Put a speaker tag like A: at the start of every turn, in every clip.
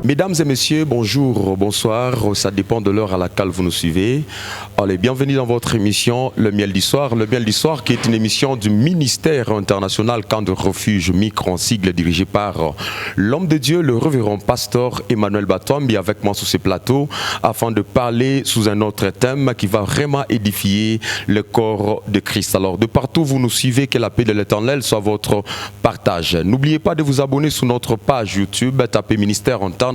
A: Mesdames et messieurs, bonjour, bonsoir, ça dépend de l'heure à laquelle vous nous suivez. Allez, bienvenue dans votre émission Le Miel du Soir. Le Miel du Soir qui est une émission du ministère international Camp de Refuge Micre en sigle dirigé par l'homme de Dieu, le révérend pasteur Emmanuel Batombi avec moi sur ce plateau afin de parler sous un autre thème qui va vraiment édifier le corps de Christ. Alors de partout vous nous suivez, que la paix de l'Éternel soit votre partage. N'oubliez pas de vous abonner sur notre page YouTube, tapez ministère international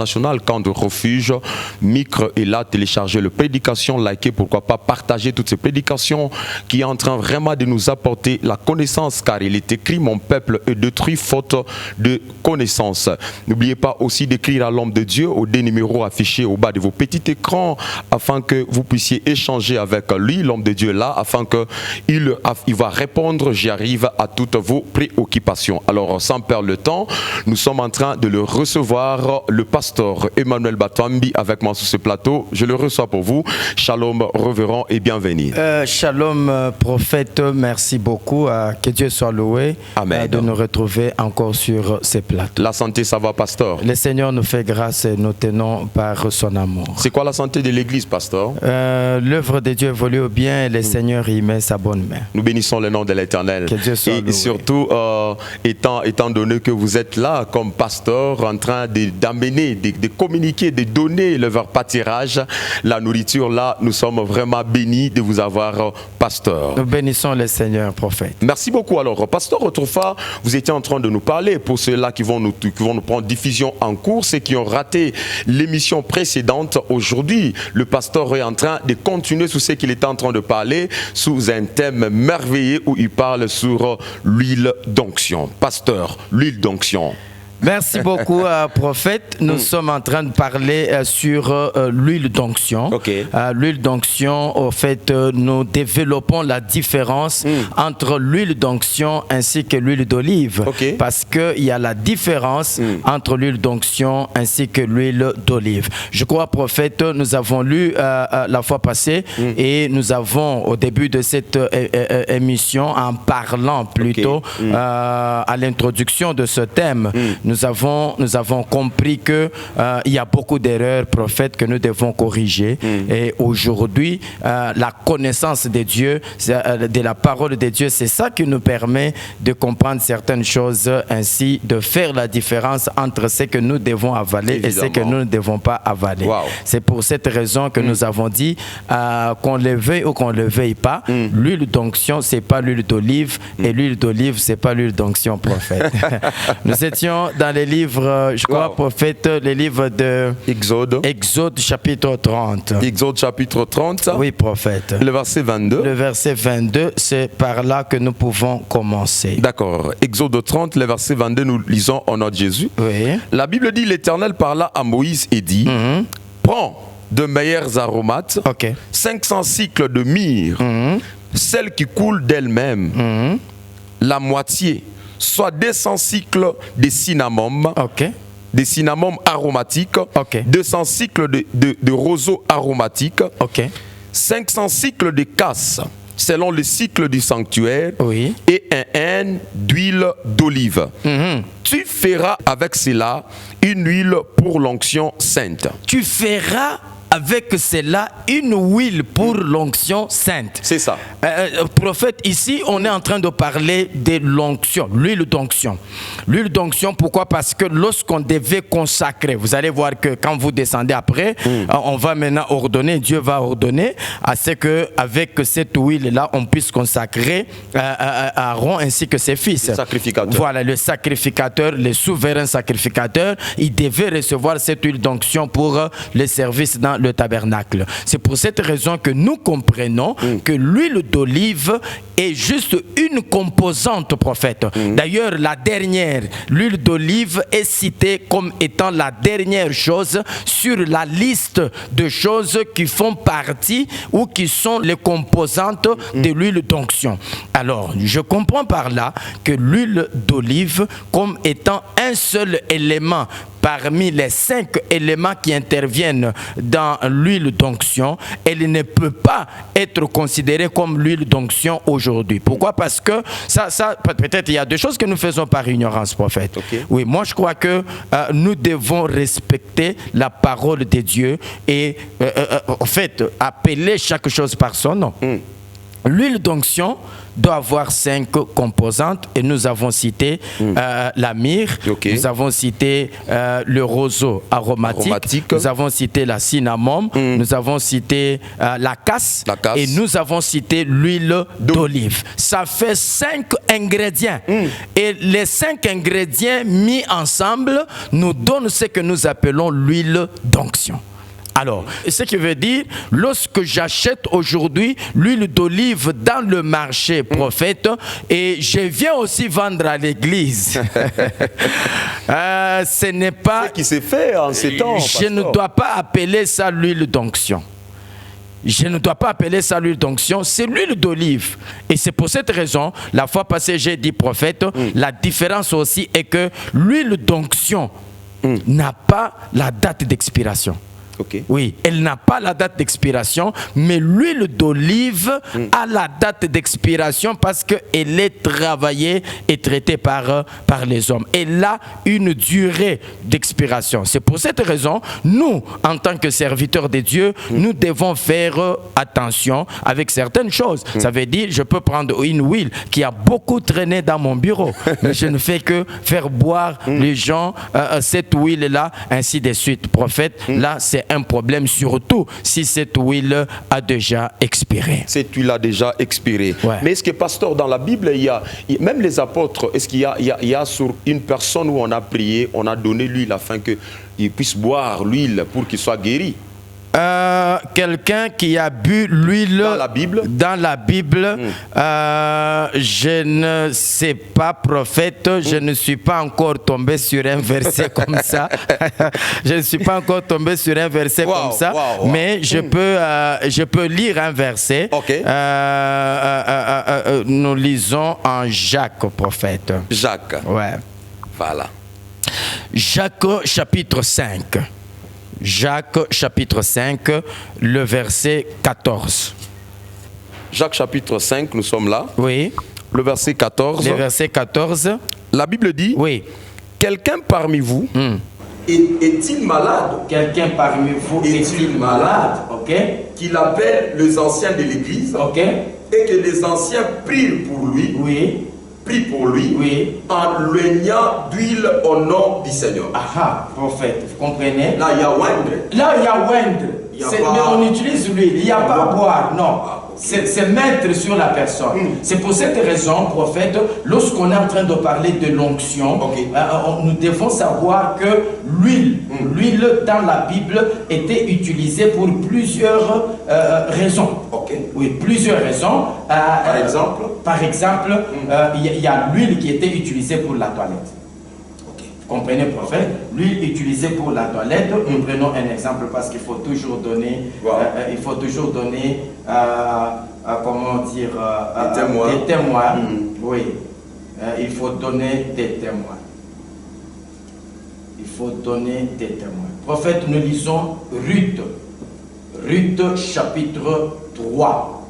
A: Camp de Refuge Micre et là télécharger le prédication, liker, pourquoi pas partager toutes ces prédications qui est en train vraiment de nous apporter la connaissance, car il est écrit mon peuple est détruit faute de connaissance. N'oubliez pas aussi d'écrire à l'homme de Dieu au deux numéros affichés au bas de vos petits écrans afin que vous puissiez échanger avec lui, l'homme de Dieu là, afin que il va répondre, j'y arrive, à toutes vos préoccupations. Alors sans perdre le temps, nous sommes en train de le recevoir, le pasteur Emmanuel Batombi avec moi sur ce plateau. Je le reçois pour vous. Shalom, révérend et bienvenue.
B: Shalom, prophète. Merci beaucoup. Que Dieu soit loué.
A: Amen.
B: De nous retrouver encore sur ce plateau.
A: La santé, ça va, pasteur?
B: Le Seigneur nous fait grâce et nous tenons par son amour. C'est
A: quoi la santé de l'Église, pasteur?
B: L'œuvre de Dieu évolue au bien et le Seigneur y met sa bonne main.
A: Nous bénissons le nom de l'Éternel.
B: Que Dieu soit loué.
A: Et surtout, étant donné que vous êtes là comme pasteur en train d'amener, de communiquer, de donner le pâturage, la nourriture, là, nous sommes vraiment bénis de vous avoir, pasteur.
B: Nous bénissons le Seigneur, prophète.
A: Merci beaucoup. Alors, pasteur, autrefois, vous étiez en train de nous parler, pour ceux-là qui vont nous prendre diffusion en cours, et qui ont raté l'émission précédente. Aujourd'hui, le pasteur est en train de continuer sur ce qu'il était en train de parler, sous un thème merveilleux où il parle sur l'huile d'onction. Pasteur, l'huile d'onction.
B: Merci beaucoup, prophète. Nous sommes en train de parler sur l'huile d'onction.
A: Okay.
B: L'huile d'onction, au fait, nous développons la différence entre l'huile d'onction ainsi que l'huile d'olive.
A: Okay.
B: Parce qu'il y a la différence entre l'huile d'onction ainsi que l'huile d'olive. Je crois, prophète, nous avons lu la fois passée et nous avons, au début de cette émission, en parlant plutôt à l'introduction de ce thème, nous avons compris qu'il y a beaucoup d'erreurs, prophètes, que nous devons corriger. Et aujourd'hui, la connaissance de Dieu, de la parole de Dieu, c'est ça qui nous permet de comprendre certaines choses, ainsi de faire la différence entre ce que nous devons avaler et ce que nous ne devons pas avaler.
A: Wow.
B: C'est pour cette raison que nous avons dit, qu'on le veuille ou qu'on ne le veuille pas, l'huile d'onction, ce n'est pas l'huile d'olive, et l'huile d'olive, ce n'est pas l'huile d'onction, prophète. Nous étions dans les livres, je crois, prophète, les livres de Exode chapitre 30.
A: Exode chapitre 30.
B: Oui, prophète.
A: Le verset 22.
B: Le verset 22, c'est par là que nous pouvons commencer.
A: D'accord. Exode 30, le verset 22, nous lisons au nom de Jésus.
B: Oui.
A: La Bible dit, l'Éternel parla à Moïse et dit, prends de meilleurs aromates, 500 cycles de myrrhe, celle qui coule d'elle-même, la moitié, soit 200 cycles de cinnamome, des cinnamome aromatiques, 200 cycles de roseau aromatique, 500 cycles de casse, selon le cycle du sanctuaire, et un d'huile d'olive. Tu feras avec cela une huile pour l'onction sainte.
B: Tu feras avec cela une huile pour l'onction sainte.
A: C'est ça.
B: Prophète, ici, on est en train de parler de l'onction, l'huile d'onction. L'huile d'onction, pourquoi? Parce que lorsqu'on devait consacrer, vous allez voir que quand vous descendez après, on va maintenant ordonner, Dieu va ordonner à ce qu'avec cette huile-là, on puisse consacrer Aaron ainsi que ses fils.
A: Le sacrificateur.
B: Voilà, le sacrificateur, le souverain sacrificateur, il devait recevoir cette huile d'onction pour le service dans le tabernacle. C'est pour cette raison que nous comprenons que l'huile d'olive est juste une composante, prophète. D'ailleurs, la dernière, l'huile d'olive est citée comme étant la dernière chose sur la liste de choses qui font partie ou qui sont les composantes de l'huile d'onction. Alors, je comprends par là que l'huile d'olive, comme étant un seul élément parmi les 5 éléments qui interviennent dans l'huile d'onction, elle ne peut pas être considérée comme l'huile d'onction aujourd'hui. Pourquoi? Parce que ça peut-être il y a des choses que nous faisons par ignorance, prophète.
A: Okay.
B: Oui, moi je crois que nous devons respecter la parole de Dieu et en fait appeler chaque chose par son nom. L'huile d'onction doit avoir 5 composantes et nous avons cité la myrrhe, nous avons cité le roseau aromatique, nous avons cité la cinnamome, nous avons cité la casse et nous avons cité l'huile d'olive. Ça fait 5 ingrédients et les 5 ingrédients mis ensemble nous donnent ce que nous appelons l'huile d'onction. Alors, ce qui veut dire, lorsque j'achète aujourd'hui l'huile d'olive dans le marché, prophète, et je viens aussi vendre à l'église, ce n'est pas...
A: Ce qui s'est fait en ces temps,
B: je ne dois pas appeler ça l'huile d'onction. Je ne dois pas appeler ça l'huile d'onction, c'est l'huile d'olive. Et c'est pour cette raison, la fois passée, j'ai dit, prophète, la différence aussi est que l'huile d'onction n'a pas la date d'expiration.
A: Okay.
B: Oui, elle n'a pas la date d'expiration, mais l'huile d'olive a la date d'expiration parce qu'elle est travaillée et traitée par les hommes. Elle a une durée d'expiration. C'est pour cette raison, nous, en tant que serviteurs de Dieu, nous devons faire attention avec certaines choses. Ça veut dire, je peux prendre une huile qui a beaucoup traîné dans mon bureau, mais je ne fais que faire boire les gens cette huile-là, ainsi de suite. Prophète, là, c'est un problème, surtout si cette huile a déjà expiré.
A: Cette huile a déjà expiré.
B: Ouais.
A: Mais est-ce que, pasteur, dans la Bible, même les apôtres, est-ce qu'il y a sur une personne où on a prié, on a donné l'huile afin qu'il puisse boire l'huile pour qu'il soit guéri?
B: Quelqu'un qui a bu l'huile
A: dans la Bible,
B: je ne sais pas, prophète, je ne suis pas encore tombé sur un verset comme ça. Je ne suis pas encore tombé sur un verset comme ça, mais je peux lire un verset.
A: Okay.
B: Nous lisons en Jacques, prophète.
A: Jacques.
B: Ouais.
A: Voilà.
B: Jacques chapitre 5. Jacques chapitre 5, le verset 14.
A: Jacques chapitre 5, nous sommes là.
B: Oui.
A: Le verset 14.
B: Le verset 14.
A: La Bible dit,
B: oui.
A: Quelqu'un parmi vous est-il malade?
B: Quelqu'un parmi vous est-il malade? Ok.
A: Qu'il appelle les anciens de l'église.
B: Ok.
A: Et que les anciens prient pour lui.
B: Oui.
A: Prie pour lui,
B: oui,
A: en l'oignant d'huile au nom du Seigneur.
B: Ah, prophète, vous comprenez?
A: Là, il y a wendre.
B: Là, il y a wendre. Mais on utilise l'huile, il n'y a pas à boire, non. C'est mettre sur la personne. C'est pour cette raison, prophète, lorsqu'on est en train de parler de l'onction, nous devons savoir que l'huile dans la Bible était utilisée pour plusieurs raisons. Oui, plusieurs raisons. Par exemple, il y a l'huile qui était utilisée pour la toilette. Vous comprenez, prophète? L'huile utilisée pour la toilette, nous prenons un exemple parce qu'il faut toujours donner, comment dire, des témoins. Oui, il faut donner des témoins. Il faut donner des témoins. Prophète, nous lisons Ruth. Ruth chapitre 3.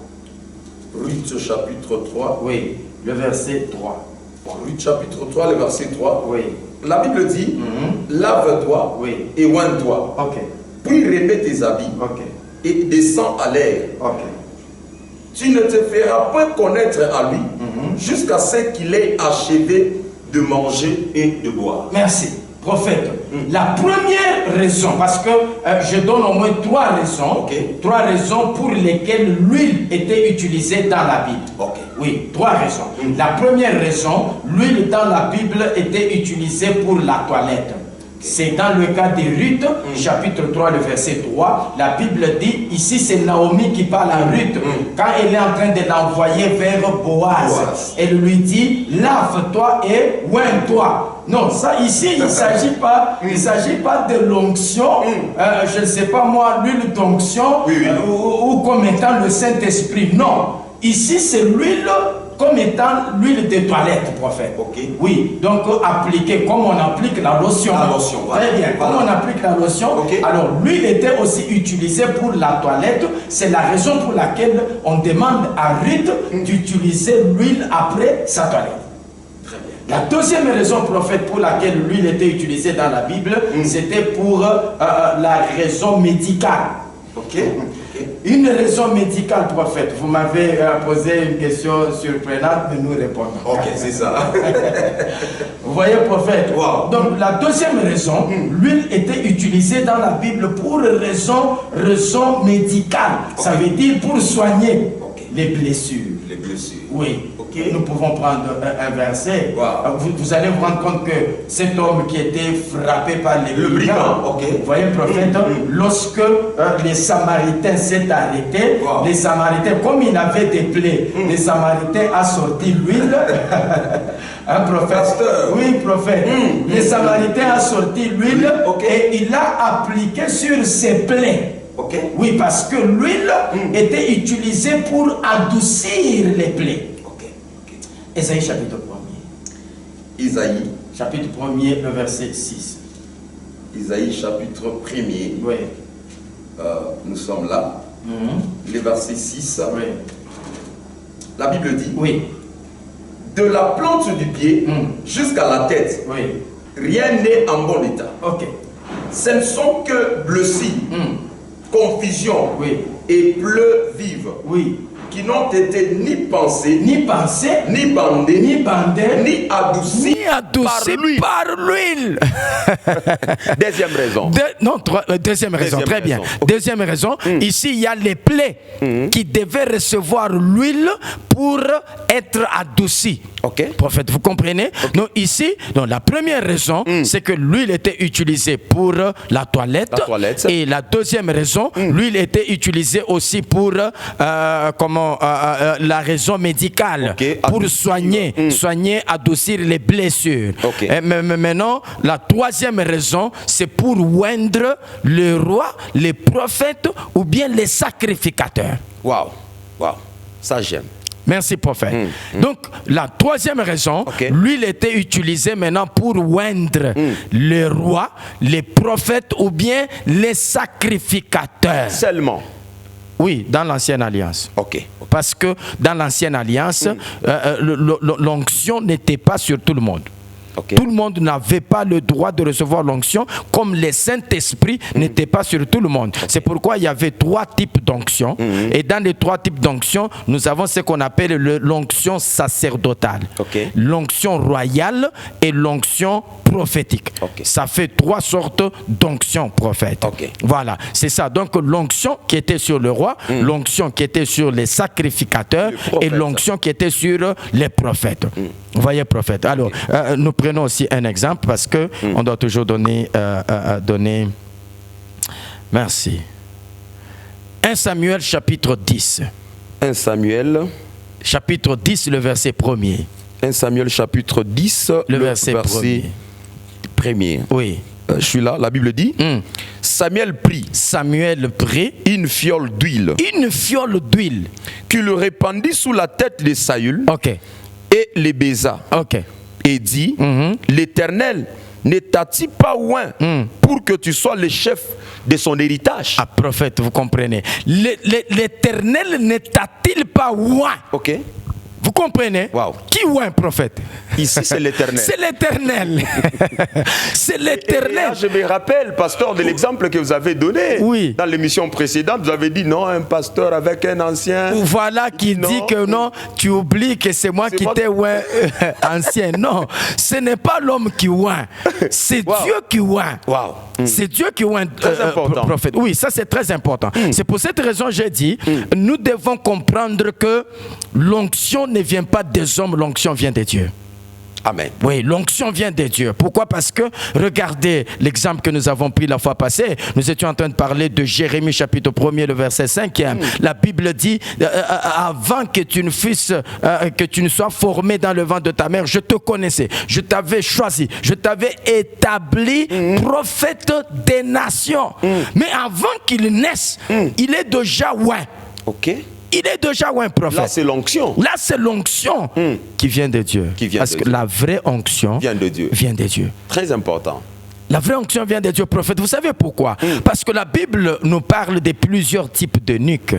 A: Ruth chapitre 3.
B: Oui, le verset 3.
A: Ruth chapitre 3, le verset 3.
B: Oui.
A: La Bible dit, lave-toi et oigne-toi. Puis remets tes habits et descends à l'air. Tu ne te feras point connaître à lui jusqu'à ce qu'il ait achevé de manger et de boire.
B: Merci. Prophète, la première raison, parce que je donne au moins 3 raisons, 3 raisons pour lesquelles l'huile était utilisée dans la Bible. Oui, 3 raisons. La première raison, l'huile dans la Bible était utilisée pour la toilette. C'est dans le cas de Ruth, chapitre 3, le verset 3. La Bible dit, ici c'est Naomi qui parle à Ruth, quand elle est en train de l'envoyer vers Boaz. Elle lui dit, lave-toi et oigne-toi. Non, ça ici, il ne s'agit pas de l'onction, je ne sais pas moi, l'huile d'onction, ou comme étant le Saint-Esprit. Non, ici c'est l'huile comme étant l'huile de toilette, prophète.
A: Ok.
B: Oui, donc appliquer comme on applique la lotion.
A: La lotion, voilà.
B: Très bien,
A: Voilà.
B: comme on applique la lotion.
A: Ok.
B: Alors l'huile était aussi utilisée pour la toilette. C'est la raison pour laquelle on demande à Ruth d'utiliser l'huile après sa toilette.
A: Très bien.
B: La deuxième raison, prophète, pour laquelle l'huile était utilisée dans la Bible, c'était pour la raison médicale.
A: Ok.
B: Une raison médicale, prophète. Vous m'avez posé une question surprenante, mais nous répondons.
A: Ok, c'est ça.
B: Vous voyez, prophète.
A: Wow.
B: Donc, la deuxième raison, l'huile était utilisée dans la Bible pour raison médicale. Ça veut dire pour soigner les blessures.
A: Les blessures.
B: Oui.
A: Ok.
B: Nous pouvons prendre un verset.
A: Wow.
B: Vous allez vous rendre compte que cet homme qui était frappé par les brigands,
A: ok.
B: vous voyez, prophète, lorsque les Samaritains s'est arrêtés,
A: Wow.
B: les Samaritains, comme il avait des plaies, les Samaritains a sorti l'huile. Un prophète.
A: Pasteur.
B: Oui, prophète. Les Samaritains a sorti l'huile
A: Ok.
B: et il l'a appliqué sur ses plaies.
A: Ok.
B: Oui, parce que l'huile était utilisée pour adoucir les plaies.
A: Ok.
B: Ésaïe chapitre 1er.
A: Isaïe.
B: Chapitre 1er, le verset 6.
A: Isaïe chapitre 1er.
B: Oui.
A: Nous sommes là. Les versets 6.
B: Oui.
A: La Bible dit,
B: Oui.
A: de la plante du pied jusqu'à la tête,
B: Oui.
A: rien n'est en bon état.
B: Ok.
A: Ce ne sont que blessures, confusion
B: Oui.
A: et pleurs vives
B: Oui.
A: qui n'ont été ni pensées,
B: Ni pensé,
A: ni bandées,
B: ni bandé,
A: ni adoucies
B: ni adouci par l'huile.
A: Deuxième raison.
B: Deuxième raison,
A: Deuxième
B: très bien.
A: raison. Ok.
B: Deuxième raison, ici il y a les plaies qui devaient recevoir l'huile pour être adoucies.
A: Ok.
B: Prophète, vous comprenez? Donc ici, donc, la première raison, c'est que l'huile était utilisée pour la toilette.
A: La toilette.
B: Et la deuxième raison, l'huile était utilisée aussi pour la raison médicale,
A: Ok.
B: pour
A: Adoucir.
B: soigner, adoucir les blessures.
A: Ok.
B: Mais maintenant, la troisième raison, c'est pour oindre le roi, les prophètes ou bien les sacrificateurs.
A: Waouh. Waouh. Ça j'aime.
B: Merci, prophète. Donc, la troisième raison,
A: Ok.
B: l'huile était utilisée maintenant pour oindre le roi, les prophètes ou bien les sacrificateurs.
A: Seulement.
B: Oui, dans l'ancienne alliance.
A: Ok.
B: Parce que dans l'ancienne alliance, l'onction n'était pas sur tout le monde.
A: Ok.
B: Tout le monde n'avait pas le droit de recevoir l'onction, comme le Saint-Esprit n'était pas sur tout le monde. C'est pourquoi il y avait trois types d'onction. Et dans les trois types d'onction, nous avons ce qu'on appelle l'onction sacerdotale,
A: Ok.
B: l'onction royale et l'onction prophétique.
A: Ok.
B: Ça fait trois sortes d'onction prophète.
A: Ok.
B: Voilà, c'est ça. Donc l'onction qui était sur le roi, l'onction qui était sur les sacrificateurs
A: Le prophète.
B: et l'onction qui était sur les prophètes. Vous voyez, prophète. Alors, nous prenons aussi un exemple parce que on doit toujours donner... Merci. 1 Samuel chapitre 10.
A: 1 Samuel.
B: Chapitre 10, le verset 1er.
A: 1 Samuel chapitre 10,
B: Le verset
A: premier.
B: Oui.
A: Je suis là, la Bible dit, Samuel prit
B: Samuel prit
A: une fiole d'huile
B: une fiole d'huile.
A: qu'il répandit sous la tête de Saül
B: Ok.
A: et les baisa
B: Ok.
A: et dit, l'Éternel ne t'a-t-il pas oint pour que tu sois le chef de son héritage?
B: Ah, prophète, vous comprenez. L'Éternel ne t'a-t-il pas oint?
A: Ok.
B: Vous comprenez?
A: Wow.
B: Qui oint, prophète?
A: Ici, c'est l'Éternel.
B: C'est l'Éternel. C'est
A: Et là,
B: l'Éternel.
A: je me rappelle, pasteur, de l'exemple que vous avez donné.
B: Oui.
A: Dans l'émission précédente, vous avez dit non, un pasteur avec un ancien.
B: Voilà qui
A: Non.
B: dit que non, tu oublies que c'est moi
A: C'est
B: qui
A: moi
B: t'ai oint ancien. Non, ce n'est pas l'homme qui oint, c'est
A: Wow.
B: Dieu qui oint.
A: Waouh.
B: C'est Dieu qui oint
A: Très important.
B: prophète. Oui, ça c'est très important. C'est pour cette raison que j'ai dit, nous devons comprendre que l'onction ne vient pas des hommes, l'onction vient de Dieu.
A: Amen.
B: Oui, l'onction vient de Dieu. Pourquoi? Parce que, regardez l'exemple que nous avons pris la fois passée. Nous étions en train de parler de Jérémie chapitre 1er, le verset 5e. La Bible dit, avant que tu ne sois formé dans le ventre de ta mère, je te connaissais, je t'avais choisi, je t'avais établi prophète des nations. Mais avant qu'il naisse, il est déjà oint.
A: Ok.
B: il est déjà un prophète.
A: Là, c'est l'onction.
B: Là, c'est l'onction qui vient de Dieu. Parce que la vraie onction
A: vient de Dieu.
B: Vient de Dieu.
A: Très important.
B: La vraie onction vient de Dieu, prophète. Vous savez pourquoi? Parce que la Bible nous parle de plusieurs types d'eunuques.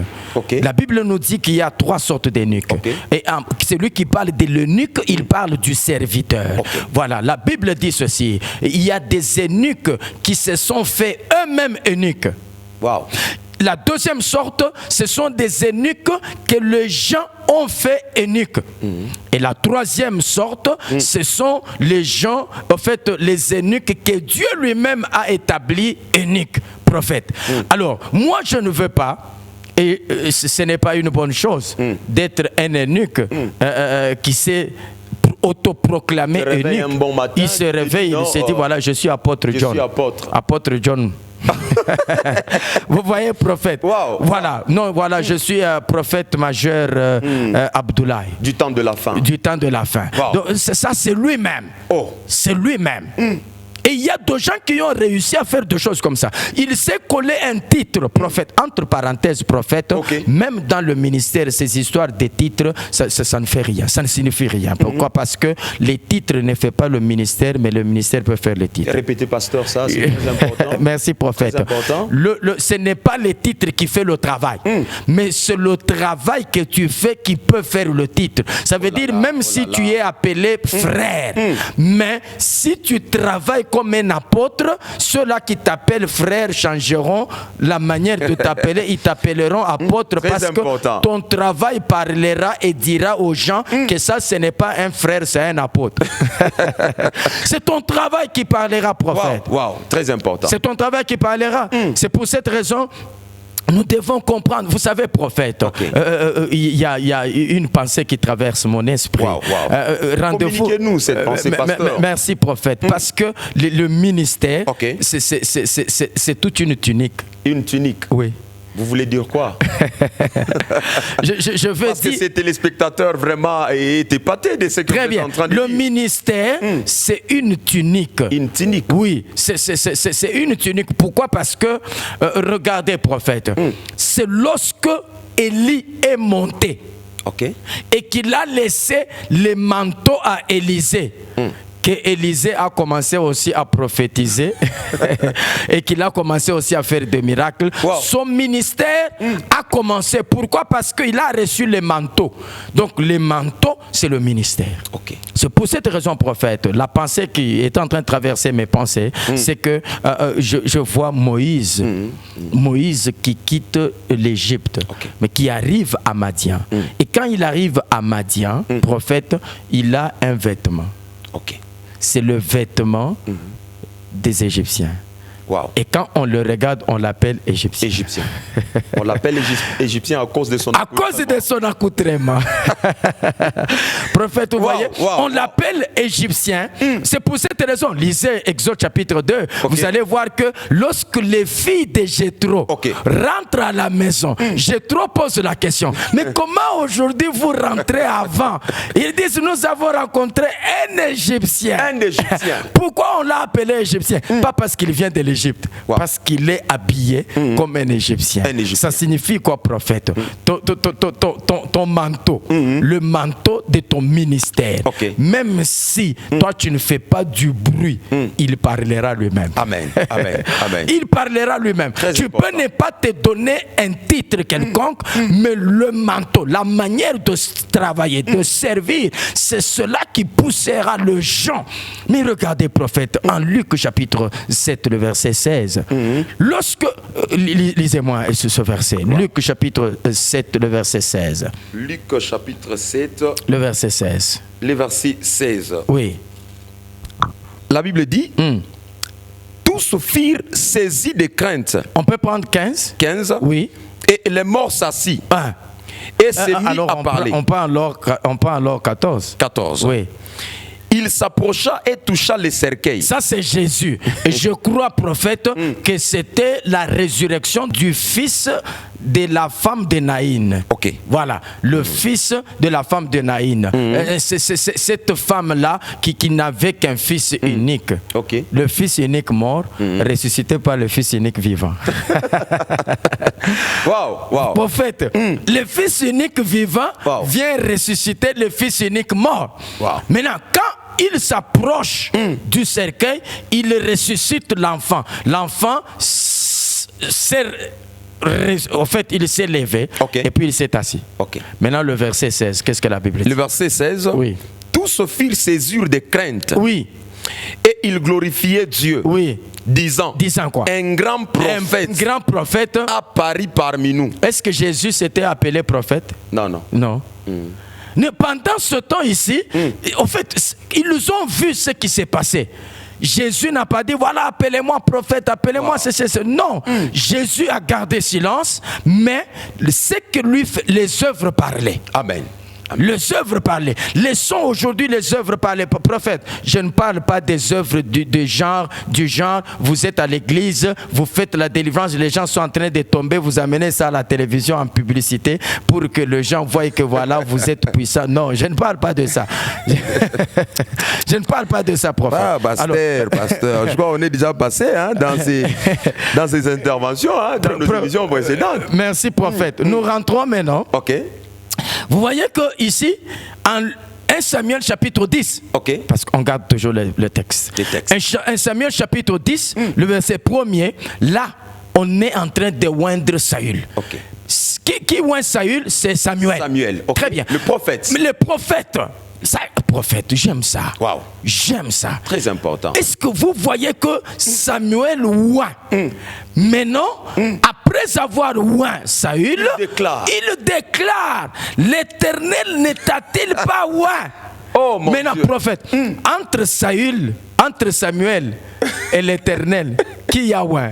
B: La Bible nous dit qu'il y a 3 sortes d'eunuques. Et celui qui parle de l'eunuque, il parle du serviteur. Voilà, la Bible dit ceci. Il y a des eunuques qui se sont faits eux-mêmes eunuques.
A: Wow.
B: La deuxième sorte, ce sont des eunuques que les gens ont fait eunuques. Et la troisième sorte, ce sont les gens, en fait, les eunuques que Dieu lui-même a établis eunuques, prophètes. Alors, moi, je ne veux pas, et ce n'est pas une bonne chose, d'être un eunuque qui s'est autoproclamé eunuque.
A: Bon matin,
B: il se réveille, il se dit, voilà, je suis apôtre John. Apôtre John. Vous voyez, prophète.
A: Wow.
B: Voilà, non, voilà, je suis prophète majeur Abdoulaye.
A: Du temps de la fin.
B: Du temps de la fin.
A: Wow.
B: Donc, ça, c'est lui-même. C'est lui-même. Et il y a des gens qui ont réussi à faire des choses comme ça. Il s'est collé un titre, prophète, entre parenthèses, prophète. Même dans le ministère, ces histoires de titres, ça ne fait rien, ça ne signifie rien. Pourquoi? Parce que les titres ne font pas le ministère, mais le ministère peut faire les titres.
A: Répétez, pasteur, ça, c'est très important.
B: Merci, prophète.
A: Très important.
B: Ce n'est pas les titres qui font le travail, mais c'est le travail que tu fais qui peut faire le titre. Ça veut dire, même si tu es appelé frère, mais si tu travailles comme un apôtre, ceux-là qui t'appellent frère changeront la manière de t'appeler, ils t'appelleront apôtre parce que ton travail parlera et dira aux gens que ça, ce n'est pas un frère, c'est un apôtre. C'est ton travail qui parlera, prophète.
A: Wow, très important.
B: C'est ton travail qui parlera. C'est pour cette raison nous devons comprendre. Vous savez, prophète, il y a une pensée qui traverse mon esprit.
A: Rendez-vous. Communiquez-nous cette pensée, pasteur.
B: Merci, prophète. Parce que le ministère, c'est toute une tunique.
A: Une tunique?
B: Oui.
A: Vous voulez dire quoi?
B: je veux
A: Parce que ces téléspectateurs vraiment étaient épatés de ce que vous êtes en train de dire.
B: Le ministère, c'est une tunique.
A: Une tunique?
B: Oui, c'est une tunique. Pourquoi? Parce que, regardez, prophète, c'est lorsque Élie est monté et qu'il a laissé les manteaux à Élisée. Que Élisée a commencé aussi à prophétiser et qu'il a commencé aussi à faire des miracles. Son ministère a commencé. Pourquoi? Parce qu'il a reçu les manteaux. Donc les manteaux, c'est le ministère. C'est pour cette raison, prophète, la pensée qui est en train de traverser mes pensées, c'est que je vois Moïse, Moïse qui quitte l'Égypte, mais qui arrive à Madian. Et quand il arrive à Madian, prophète, il a un vêtement. C'est le vêtement des Égyptiens. Et quand on le regarde, on l'appelle égyptien.
A: On l'appelle égyptien à cause de son accoutrement.
B: À cause de son accoutrement. Prophète, vous voyez, on l'appelle égyptien. C'est pour cette raison, lisez Exode chapitre 2, vous allez voir que lorsque les filles de Jéthro rentrent à la maison, Jéthro pose la question, mais comment aujourd'hui vous rentrez avant? Ils disent, nous avons rencontré un Égyptien. Pourquoi on l'a appelé égyptien? Pas parce qu'il vient de l'Égypte. Parce qu'il est habillé comme un Égyptien. Ça signifie quoi, prophète? Ton manteau, le manteau de ton ministère. Même si toi tu ne fais pas du bruit, il parlera lui-même.
A: Amen.
B: Il parlera lui-même. Tu peux ne pas te donner un titre quelconque, mais le manteau, la manière de travailler, de servir, c'est cela qui poussera le gens. Mais regardez, prophète, en Luc chapitre 7, le verset 16. Lorsque, lisez-moi ce verset, Luc chapitre 7, le verset 16.
A: Luc chapitre 7,
B: le verset 16.
A: Le verset 16.
B: Oui.
A: La Bible dit, tous firent saisis de crainte.
B: On peut prendre 15?
A: 15.
B: Oui.
A: Et les morts s'assit. Et s'est mis à parler.
B: On peut alors 14.
A: 14.
B: Oui.
A: Il s'approcha et toucha les cercueils.
B: Ça, c'est Jésus. Et je crois, prophète, que c'était la résurrection du fils de la femme de Naïn. Voilà, le fils de la femme de Naïn. C'est cette femme-là qui n'avait qu'un fils unique. Le fils unique mort, ressuscité par le fils unique vivant.
A: Wow.
B: Prophète, le fils unique vivant vient ressusciter le fils unique mort. Maintenant, quand il s'approche du cercueil, il ressuscite l'enfant. L'enfant, en fait, il s'est levé et puis il s'est assis. Maintenant, le verset 16, qu'est-ce que la Bible dit?
A: Le verset 16,
B: oui.
A: Tous firent césure de crainte.
B: Oui.
A: Et il glorifiait Dieu.
B: Oui.
A: Disant
B: quoi?
A: Un grand prophète apparut parmi nous.
B: Est-ce que Jésus s'était appelé prophète?
A: Non.
B: Mais pendant ce temps ici, en fait, ils ont vu ce qui s'est passé. Jésus n'a pas dit, voilà, appelez-moi prophète, appelez-moi c'est. Non, Jésus a gardé silence, mais ce que lui, les œuvres parlaient.
A: Amen.
B: Les œuvres parlaient. Laissons aujourd'hui les œuvres parler. Prophète, je ne parle pas des œuvres du genre, vous êtes à l'église, vous faites la délivrance, les gens sont en train de tomber, vous amenez ça à la télévision en publicité pour que les gens voient que voilà, vous êtes puissant. Non, je ne parle pas de ça. Je ne parle pas de ça, prophète.
A: Pasteur, je crois qu'on est déjà passé dans ces interventions, dans nos émissions précédentes.
B: Merci, prophète. Nous rentrons maintenant. Vous voyez que ici, en 1 Samuel chapitre 10, parce qu'on garde toujours le texte. 1 Samuel chapitre 10, le verset 1er, là, on est en train de oindre Saül. Qui oint Saül? C'est Samuel. Très bien.
A: Le prophète.
B: Mais le prophète. Prophète, j'aime ça. J'aime ça.
A: Très important.
B: Est-ce que vous voyez que Samuel oint? Maintenant, après avoir oint Saül, il déclare, l'Éternel ne t'a-t-il pas oint? Maintenant, Dieu. Prophète, entre Samuel et l'Éternel, qui a oint?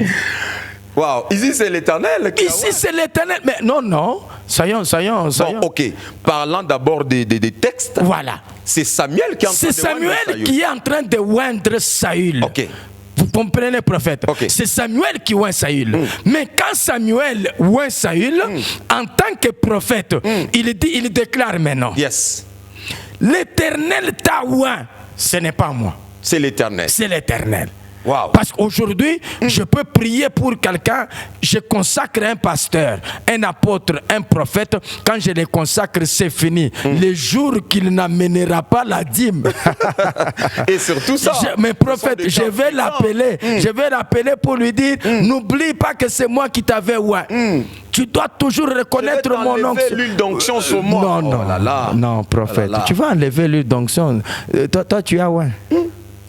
A: Ici c'est l'Éternel.
B: Ici c'est l'Éternel. Mais non. Soyons.
A: Parlant d'abord des textes.
B: Voilà.
A: C'est Samuel qui est en train de
B: C'est Samuel qui est en train de oindre Saül. Vous comprenez, prophète? C'est Samuel qui oint Saül. Mais quand Samuel oint Saül, en tant que prophète, il déclare maintenant. L'Éternel t'a oint. Ce n'est pas moi.
A: C'est l'Éternel.
B: C'est l'Éternel. Parce qu'aujourd'hui, je peux prier pour quelqu'un, je consacre un pasteur, un apôtre, un prophète. Quand je les consacre, c'est fini. Les jours qu'il n'amènera pas la dîme.
A: Et surtout ça.
B: Mais prophète, je vais l'appeler. Je vais l'appeler pour lui dire, n'oublie pas que c'est moi qui t'avais oint. Tu dois toujours reconnaître mon onction.
A: L'huile d'onction sur moi.
B: Non, prophète. Tu vas enlever l'huile d'onction. Toi, tu as oint.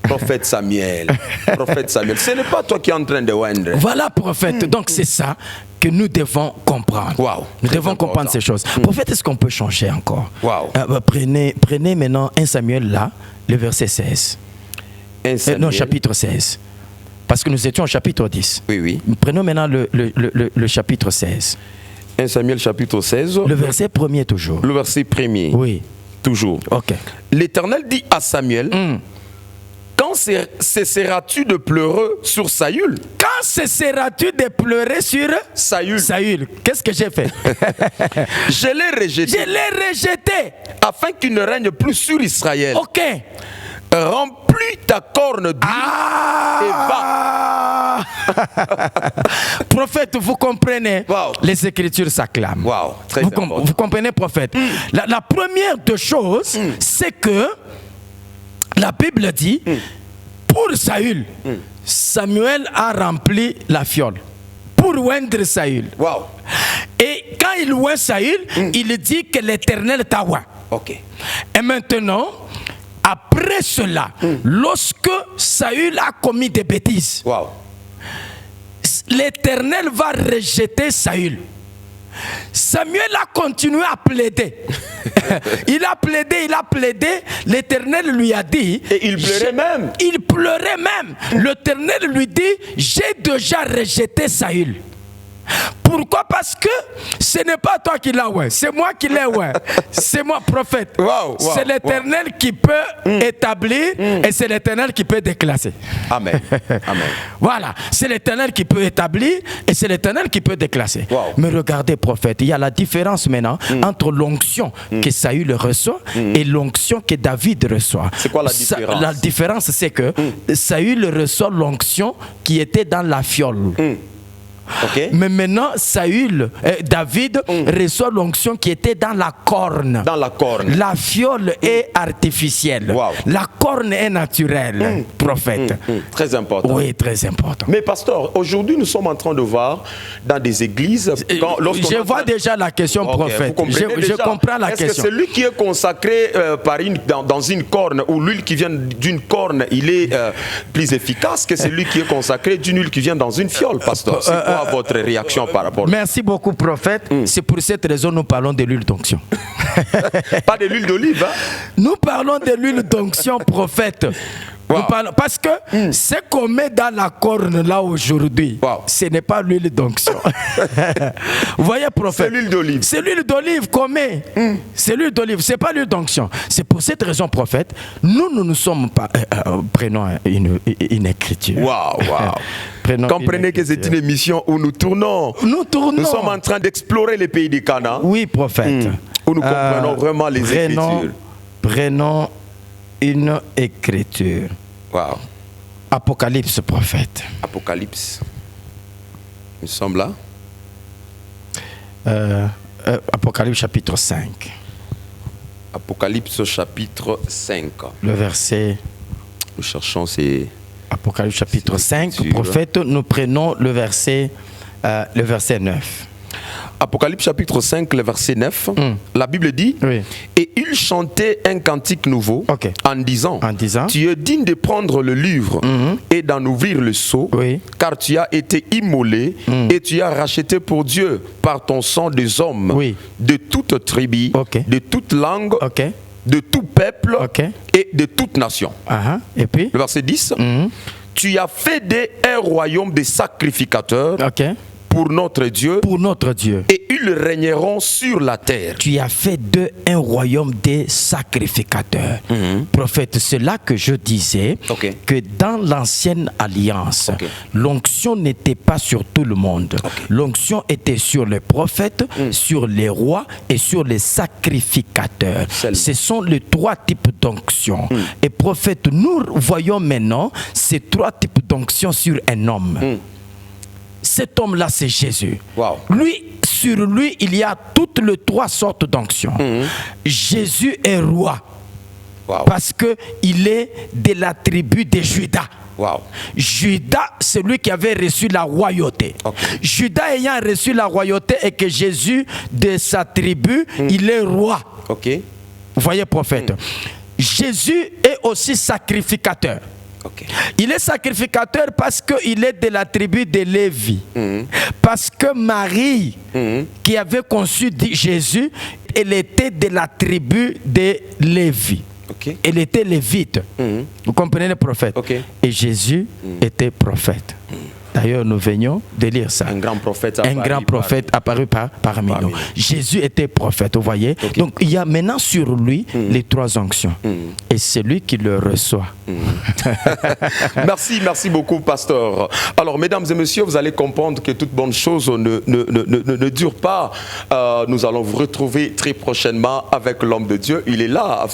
A: Prophète Samuel, ce n'est pas toi qui es en train de oindre.
B: Voilà, prophète. Donc c'est ça que nous devons comprendre. Nous devons comprendre ces choses. Prophète, est-ce qu'on peut changer encore? Prenez maintenant 1 Samuel là, le verset 16. Non, chapitre 16. Parce que nous étions au chapitre 10. Prenons maintenant le chapitre 16.
A: 1 Samuel chapitre 16.
B: Le verset 1er toujours.
A: Le verset 1er.
B: Oui.
A: Toujours. L'Éternel dit à Samuel, quand cesseras-tu de pleurer sur Saül?
B: Quand cesseras-tu de pleurer sur Saül? Qu'est-ce que j'ai fait?
A: Je l'ai rejeté. Afin qu'il ne règne plus sur Israël. Remplis ta corne d'huile et va.
B: Prophète, vous comprenez? Les Écritures s'acclament. Vous comprenez, prophète? La première des choses, c'est que la Bible dit, pour Saül, Samuel a rempli la fiole pour oindre Saül. Et quand il oint Saül, il dit que l'Éternel t'a oint. Et maintenant, après cela, lorsque Saül a commis des bêtises, l'Éternel va rejeter Saül. Samuel a continué à plaider. Il a plaidé, l'Éternel lui a dit...
A: Et il pleurait même.
B: Il pleurait même. L'Éternel lui dit, j'ai déjà rejeté Saül. Pourquoi? Parce que ce n'est pas toi qui l'as oint, c'est moi qui l'ai oint. C'est moi, prophète. C'est l'Éternel qui peut établir et c'est l'Éternel qui peut déclasser.
A: Amen.
B: Voilà, c'est l'Éternel qui peut établir et c'est l'Éternel qui peut déclasser. Mais regardez, prophète, il y a la différence maintenant entre l'onction que Saül reçoit et l'onction que David reçoit.
A: C'est quoi la différence?
B: La différence, c'est que Saül reçoit l'onction qui était dans la fiole.
A: Ok.
B: Mais maintenant, David reçoit l'onction qui était dans la corne.
A: Dans la corne.
B: La fiole est artificielle.
A: Wow.
B: La corne est naturelle, prophète.
A: Très important.
B: Oui, très important.
A: Mais pasteur, aujourd'hui nous sommes en train de voir dans des églises...
B: Je vois déjà la question, prophète. Je comprends la question.
A: Est-ce que celui qui est consacré dans une corne, ou l'huile qui vient d'une corne, il est plus efficace que celui qui est consacré d'une huile qui vient dans une fiole, pasteur? C'est quoi votre réaction par rapport à ça?
B: Merci beaucoup, prophète. C'est pour cette raison que nous parlons de l'huile d'onction.
A: Pas de l'huile d'olive, hein?
B: Nous parlons de l'huile d'onction, prophète. Wow. Parce que ce qu'on met dans la corne là aujourd'hui, ce n'est pas l'huile d'onction. Vous voyez, prophète?
A: C'est l'huile d'olive.
B: C'est l'huile d'olive qu'on met. C'est l'huile d'olive, ce n'est pas l'huile d'onction. C'est pour cette raison, prophète, nous sommes pas. Prenons une écriture.
A: Comprenez que c'est une émission où nous tournons. Nous sommes en train d'explorer les pays du Canaan.
B: Oui, prophète.
A: Où nous comprenons vraiment les écritures.
B: Prenons une écriture.
A: Wow.
B: Apocalypse, prophète.
A: Apocalypse. Nous sommes là.
B: Apocalypse chapitre 5.
A: Apocalypse chapitre 5.
B: Le verset.
A: Nous cherchons ces...
B: Apocalypse chapitre 5. Prophète, nous prenons le verset 9.
A: Apocalypse chapitre 5, le verset 9, la Bible dit, et il chantait un cantique nouveau en disant, tu es digne de prendre le livre et d'en ouvrir le sceau, car tu as été immolé et tu as racheté pour Dieu par ton sang des hommes de toute tribu, de toute langue, de tout peuple et de toute nation.
B: Et puis,
A: le verset 10, tu as fait un royaume de sacrificateurs pour notre Dieu. Et ils régneront sur la terre.
B: Tu as fait d'eux un royaume des sacrificateurs. Prophète, c'est là que je disais que dans l'ancienne alliance, l'onction n'était pas sur tout le monde. L'onction était sur les prophètes, sur les rois et sur les sacrificateurs. Ce sont les trois types d'onction. Et prophète, nous voyons maintenant ces trois types d'onction sur un homme. Cet homme-là, c'est Jésus. Sur lui, il y a toutes les trois sortes d'onction. Jésus est roi. Parce qu'il est de la tribu de Judas. Judas, c'est lui qui avait reçu la royauté. Judas ayant reçu la royauté et que Jésus, de sa tribu, il est roi. Vous voyez, prophète. Jésus est aussi sacrificateur. Il est sacrificateur parce qu'il est de la tribu de Lévi. Parce que Marie, qui avait conçu Jésus, elle était de la tribu de Lévi. Elle était lévite. Vous comprenez le prophète? Et Jésus était prophète. D'ailleurs, nous venions de lire ça.
A: Un grand prophète
B: apparu parmi nous. Jésus était prophète, vous voyez. Donc, il y a maintenant sur lui les trois onctions. Et c'est lui qui le reçoit.
A: Merci beaucoup, pasteur. Alors, mesdames et messieurs, vous allez comprendre que toute bonne chose ne dure pas. Nous allons vous retrouver très prochainement avec l'homme de Dieu. Il est là,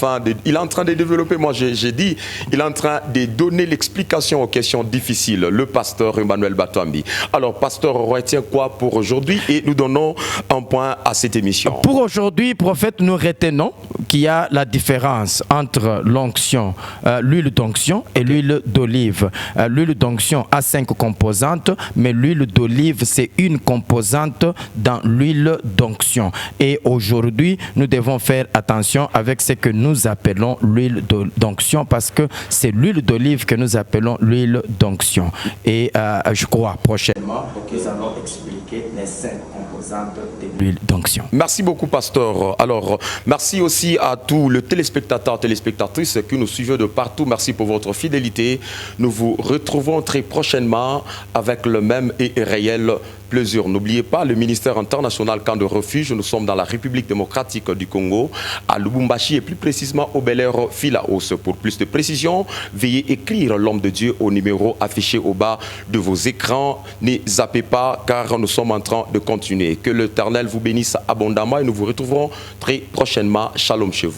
A: il est en train de développer, moi j'ai dit, il est en train de donner l'explication aux questions difficiles. Le pasteur Emmanuel Batouambi. Alors, pasteur, on retient quoi pour aujourd'hui? Et nous donnons un point à cette émission.
B: Pour aujourd'hui, prophète, nous retenons qu'il y a la différence entre l'onction, l'huile d'onction et l'huile d'olive. L'huile d'onction a 5 composantes, mais l'huile d'olive, c'est une composante dans l'huile d'onction. Et aujourd'hui, nous devons faire attention avec ce que nous appelons l'huile d'onction, parce que c'est l'huile d'olive que nous appelons l'huile d'onction. Et je crois prochainement nous allons expliquer les 5 composantes de l'huile d'onction.
A: Merci beaucoup, pasteur. Alors, merci aussi à tous les téléspectateurs, téléspectatrices qui nous suivent de partout. Merci pour votre fidélité. Nous vous retrouvons très prochainement avec le même et réel plaisir. N'oubliez pas le ministère international Camp de Refuge. Nous sommes dans la République démocratique du Congo, à Lubumbashi et plus précisément au Bel Air Philaos. Pour plus de précision, veuillez écrire l'homme de Dieu au numéro affiché au bas de vos écrans. Ne zappez pas car nous sommes en train de continuer. Que l'Éternel vous bénisse abondamment et nous vous retrouverons très prochainement. Shalom chez vous.